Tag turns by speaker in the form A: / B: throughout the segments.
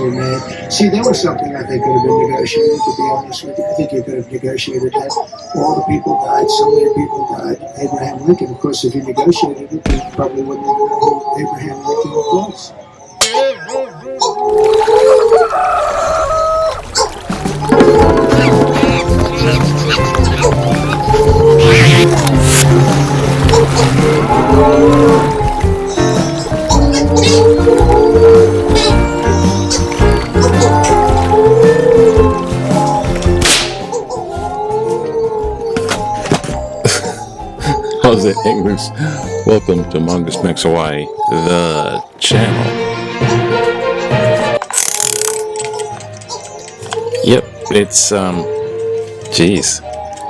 A: Were made. See, that was something I think could have been negotiated, to be honest with you. I think you could have negotiated that. All the people died, so many people died. Abraham Lincoln, of course, if you negotiated it, you probably wouldn't even know who Abraham Lincoln was.
B: How's it, English? Welcome to Mongoose Max Hawaii, the channel. Yep, it's,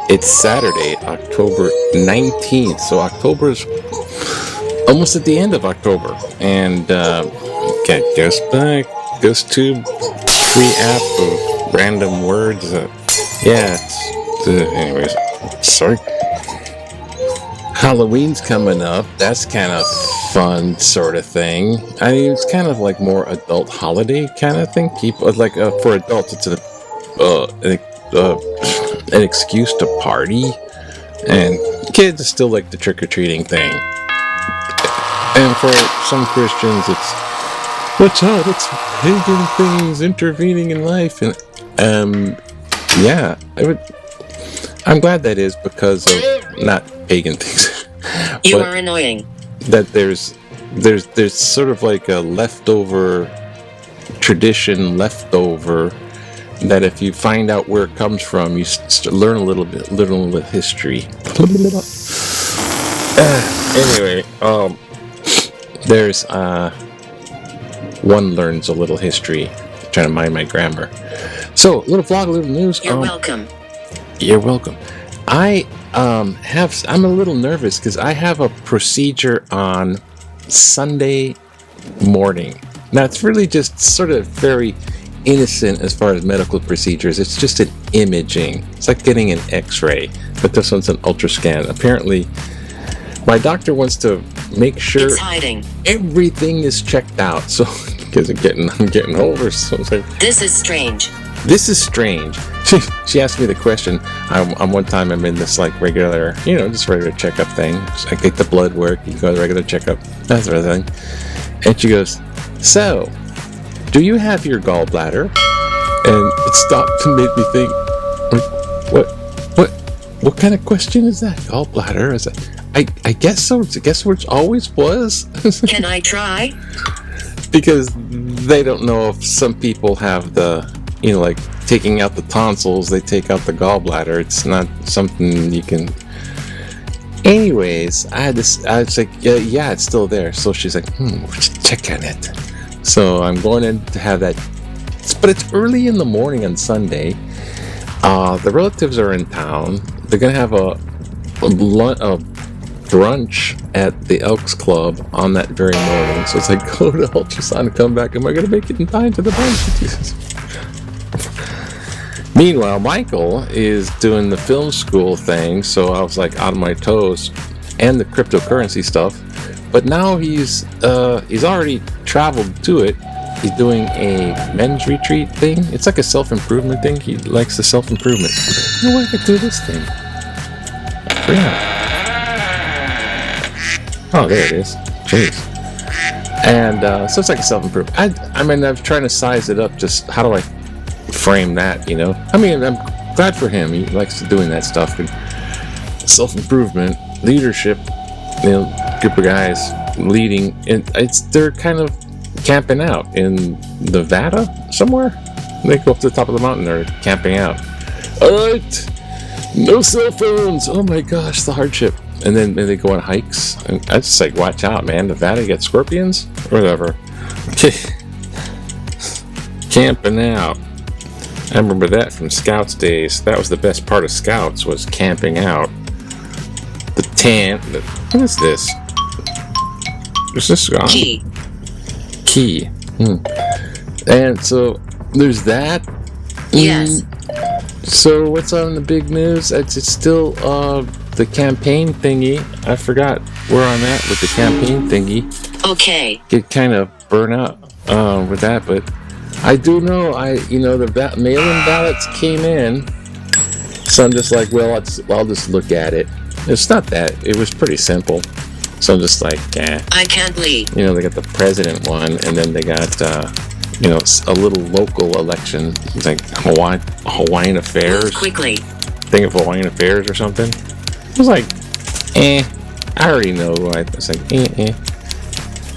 B: it's Saturday, October 19th, so October's almost at the end of October, and, okay, goes to free app of random words, anyways, sorry. Halloween's coming up. That's kind of fun sort of thing. I mean, it's kind of like more adult holiday kind of thing. People like for adults, it's an excuse to party, and kids still like the trick-or-treating thing. And for some Christians, it's watch out, it's pagan things intervening in life, and I'm glad that is because of not pagan things.
C: You are annoying.
B: That there's sort of like a leftover tradition that if you find out where it comes from, you learn a little history. Anyway, there's one learns a little history. I'm trying to mind my grammar. So, a little vlog, a little news.
C: You're welcome.
B: You're welcome. I'm a little nervous because I have a procedure on Sunday morning. Now, it's really just sort of very innocent as far as medical procedures. It's just an imaging. It's like getting an x-ray, but this one's an ultrascan. Apparently, my doctor wants to make sure everything is checked out. So, because I'm getting older, so it's like,
C: This is strange.
B: She asked me the question. One time I'm in this like regular, just regular checkup thing. I get the blood work. You go to the regular checkup, that sort of thing. And she goes, "So, do you have your gallbladder?" And it stopped and made me think, what kind of question is that? Gallbladder? Is it? I guess so. I guess which always was.
C: Can I try?
B: Because they don't know if some people have the, like taking out the tonsils, they take out the gallbladder. It's not something you can. Anyways, I was like, yeah, it's still there. So she's like, check on it. So I'm going in to have that. But it's early in the morning on Sunday. The relatives are in town. They're going to have a brunch at the Elks Club on that very morning. So it's like, go to ultrasound and come back. Am I going to make it in time to the brunch? Meanwhile, Michael is doing the film school thing, so I was like out of my toes, and the cryptocurrency stuff. But now he's already traveled to it. He's doing a men's retreat thing. It's like a self-improvement thing. He likes the self-improvement. You know what? I could do this thing. Yeah. Oh, there it is. Jeez. And so it's like a self-improvement. I mean, I'm trying to size it up. Just how do I frame that, I mean, I'm glad for him. He likes doing that stuff. And self-improvement, leadership, group of guys leading, and they're kind of camping out in Nevada somewhere. They go up to the top of the mountain. They're camping out. All right, no cell phones. Oh my gosh, the hardship. And then they go on hikes. And I just like, watch out, man. Nevada gets scorpions or whatever. Camping out. I remember that from Scouts days. That was the best part of Scouts, was camping out. The tent. What is this? Is this gone? Key. And so there's that.
C: Yes.
B: So what's on the big news? It's still the campaign thingy, I forgot where I'm at with the campaign thingy.
C: Okay.
B: Get kind of burnt out with that, but I do know the mail-in ballots came in, so I'm just like, well, I'll just look at it. It's not that. It was pretty simple. So I'm just like,
C: I can't leave.
B: They got the president one, and then they got, a little local election. It's like Hawaiian Affairs.
C: Move quickly.
B: Thing of Hawaiian Affairs or something. It was like, I already know. It's like,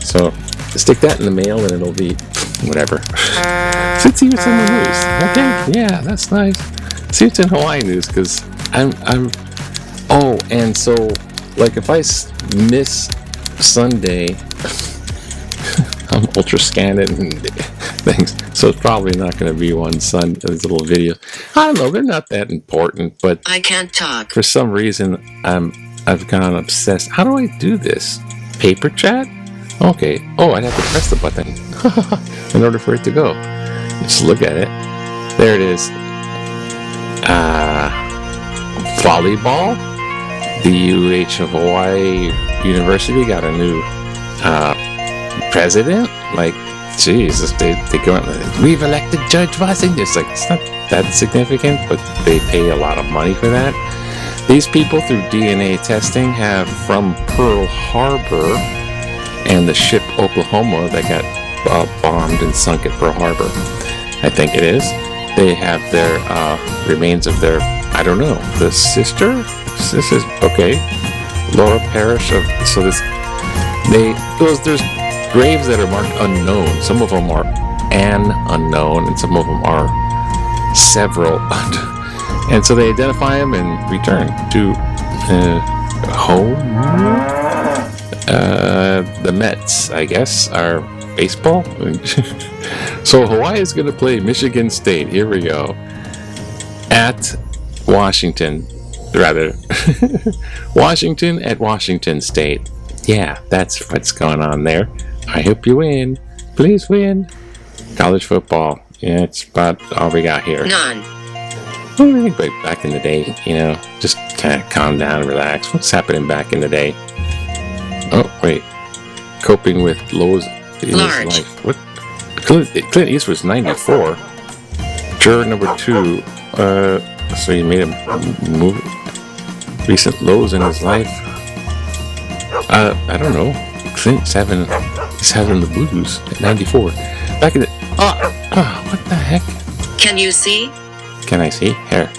B: So stick that in the mail, and it'll be whatever. See what's in the news. Okay, yeah, that's nice. See what's in Hawaii news, because I'm. Oh, and so, like, if I miss Sunday, I'm ultra scanning and things, so it's probably not going to be one this little video. I don't know, they're not that important, but
C: I can't talk.
B: For some reason, I've gone obsessed. How do I do this? Paper chat? Okay. Oh, I'd have to press the button in order for it to go. Just look at it. There it is. Volleyball. The UH of Hawaii University got a new president. Like, Jesus, they go out and we've elected Judge Washington. It's like, it's not that significant, but they pay a lot of money for that. These people, through DNA testing, have from Pearl Harbor and the ship Oklahoma that got bombed and sunk at Pearl Harbor, I think it is. They have their remains of their, I don't know, the sister. This is okay. Laura Parrish of there's graves that are marked unknown. Some of them are an unknown, and some of them are several. And so they identify them and return to home. The Mets, I guess, are baseball. So Hawaii is going to play Michigan State. Here we go. At Washington. Rather, Washington at Washington State. Yeah, that's what's going on there. I hope you win. Please win. College football. Yeah, it's about all we got here.
C: None.
B: Well, I think back in the day, just kind of calm down and relax. What's happening back in the day? Oh, wait. Coping with lows in his life. What? Clint Eastwood's 94. Juror number 2. So you made him move recent lows in his life. I don't know. Clint's having the blues at 94. Back in the what the heck?
C: Can you see?
B: Can I see? Here.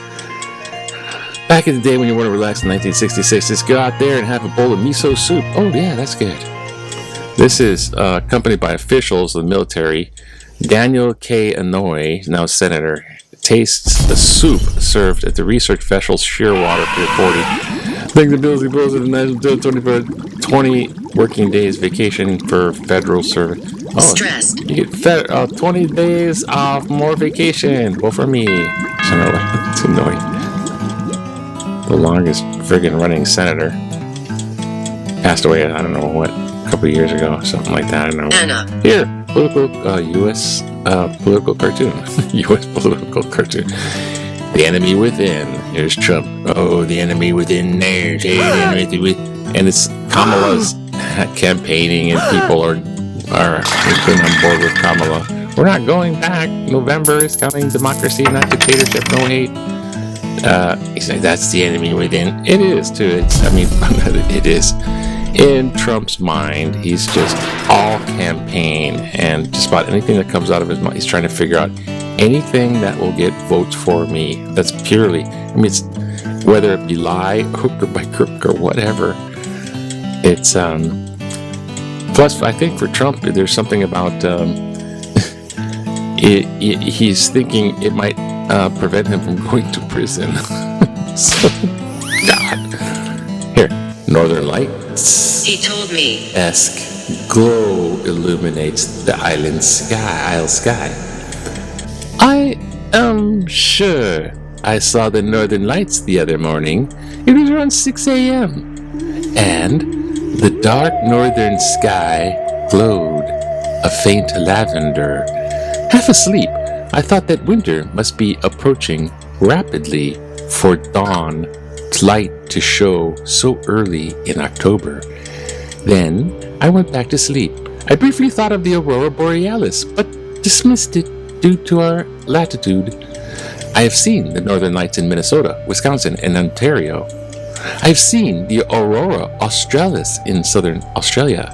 B: Back in the day when you want to relax in 1966, just go out there and have a bowl of miso soup. Oh yeah, that's good. This is accompanied by officials of the military. Daniel K. Inouye, now senator, tastes the soup served at the research vessel Shearwater Pier 40. Thank the bills he blows at the national 20 working days vacation for federal service. Oh,
C: stressed.
B: You get 20 days off more vacation. Well, for me, it's annoying. The longest friggin' running senator passed away. I don't know what, a couple of years ago, something like that. I don't know.
C: Anna.
B: Here, political U.S. Political cartoon. U.S. political cartoon. The enemy within. Here's Trump. Oh, the enemy within. There's the enemy within. And it's Kamala's campaigning, and people are been on board with Kamala. We're not going back. November is coming. Democracy, not dictatorship. No hate. He's like, that's the enemy within. It is too. It is. In Trump's mind, he's just all campaign, and just about anything that comes out of his mouth, he's trying to figure out anything that will get votes for me. That's purely, it's whether it be lie, hook or by crook or whatever. It's plus, I think for Trump, there's something about he's thinking it might prevent him from going to prison. So, God. Here, Northern Lights.
C: He told me.
B: Esque glow illuminates the isle sky. I am sure I saw the Northern Lights the other morning. It was around 6 a.m. And the dark northern sky glowed a faint lavender. Half asleep, I thought that winter must be approaching rapidly for dawn light to show so early in October. Then I went back to sleep. I briefly thought of the aurora borealis, but dismissed it due to our latitude. I have seen the northern lights in Minnesota, Wisconsin, and Ontario. I have seen the aurora australis in southern Australia.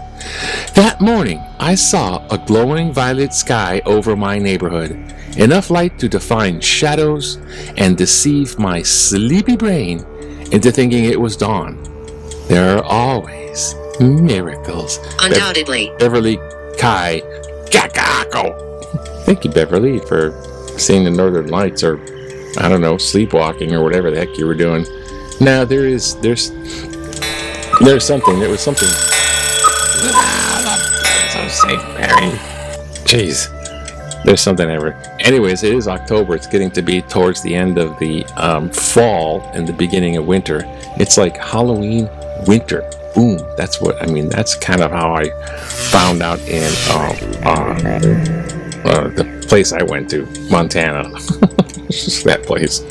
B: That morning, I saw a glowing violet sky over my neighborhood, enough light to define shadows and deceive my sleepy brain into thinking it was dawn. There are always miracles.
C: Undoubtedly.
B: Beverly Kai Kakako. Thank you, Beverly, for seeing the northern lights, or I don't know, sleepwalking or whatever the heck you were doing. Now there's something. There was something. So safe, Barry. Jeez. There's something ever. Anyways, it is October. It's getting to be towards the end of the fall and the beginning of winter. It's like Halloween winter. Boom. That's what I mean. That's kind of how I found out in the place I went to, Montana. That place.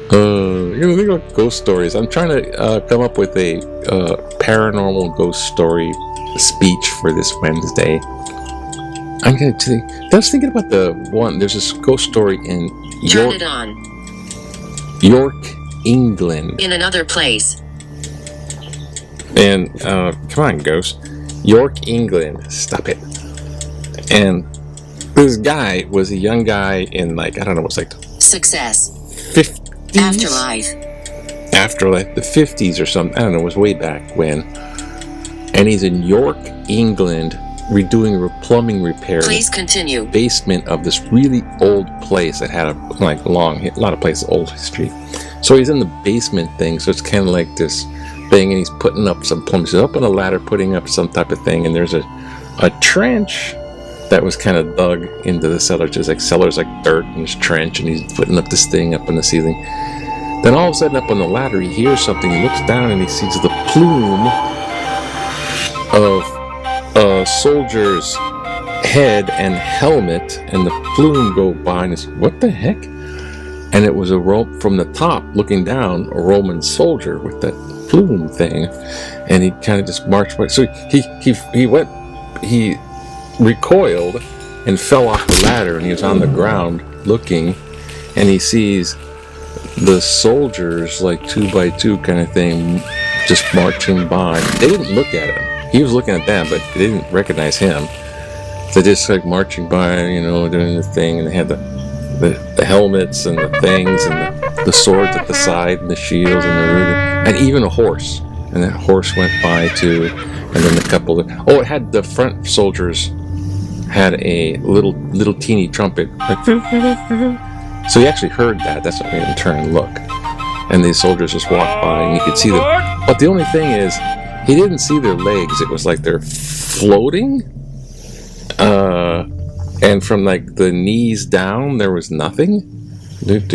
B: Think about ghost stories. I'm trying to come up with a paranormal ghost story speech for this Wednesday. I was thinking about the one. There's this ghost story in
C: Turn it on.
B: York, England.
C: In another place.
B: And come on, ghost. York, England. Stop it. And this guy was a young guy in, like, I don't know, what's like
C: Success.
B: 50s? Afterlife, the 50s or something. I don't know, it was way back when. And he's in York, England, redoing plumbing repairs.
C: Please continue.
B: Basement of this really old place that had a lot of places, old history. So he's in the basement thing, so it's kind of like this thing, and he's putting up some plumbing. He's up on a ladder, putting up some type of thing, and there's a trench that was kind of dug into the cellar, just like cellar's like dirt in this trench, and he's putting up this thing up in the ceiling. Then all of a sudden, up on the ladder, he hears something. He looks down and he sees the plume of a soldier's head and helmet, and the plume go by, and he's, what the heck? And it was a rope from the top looking down, a Roman soldier with that plume thing, and he kind of just marched by. So he recoiled and fell off the ladder, and he was on the ground looking, and he sees the soldiers, like 2 by 2 kind of thing, just marching by. They didn't look at him. He was looking at them, but they didn't recognize him. They just like marching by, doing the thing, and they had the helmets and the things and the swords at the side and the shields and even a horse. And that horse went by too. And then a couple of it had the front soldiers had a little teeny trumpet. So he actually heard that. That's what made him turn and look. And these soldiers just walked by, and you could see them. But the only thing is, he didn't see their legs. It was like they're floating. And from like the knees down, there was nothing. And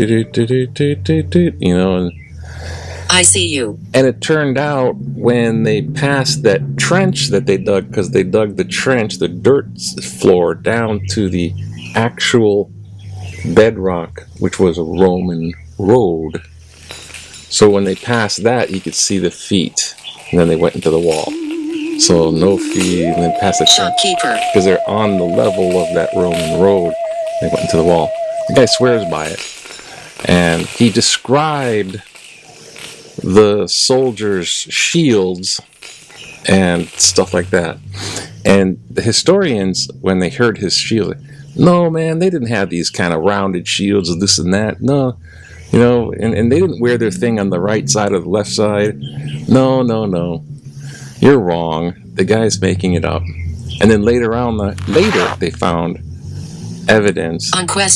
C: I see you.
B: And it turned out when they passed that trench that they dug, because they dug the trench, the dirt floor, down to the actual bedrock, which was a Roman road. So when they passed that, you could see the feet. And then they went into the wall. So no feet, and then past the
C: shopkeeper.
B: Because they're on the level of that Roman road. They went into the wall. The guy swears by it. And he described the soldiers' shields and stuff like that. And the historians, when they heard his shield, no, man, they didn't have these kind of rounded shields of this and that. No, and they didn't wear their thing on the right side or the left side. No. You're wrong. The guy's making it up. And then later they found evidence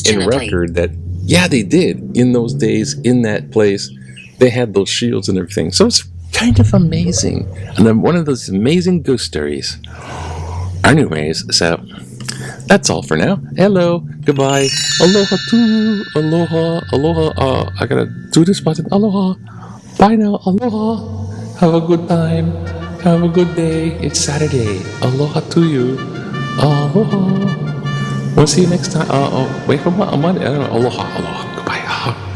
B: in record that, yeah, they did. In those days, in that place, they had those shields and everything. So it's kind of amazing. And then one of those amazing ghost stories. Anyways, so that's all for now. Hello, goodbye, aloha to you, aloha. I gotta do this button. Aloha, bye now, aloha. Have a good time. Have a good day. It's Saturday. Aloha to you. Aloha. We'll see you next time. Wait for what? Monday. I don't know. Aloha. Goodbye.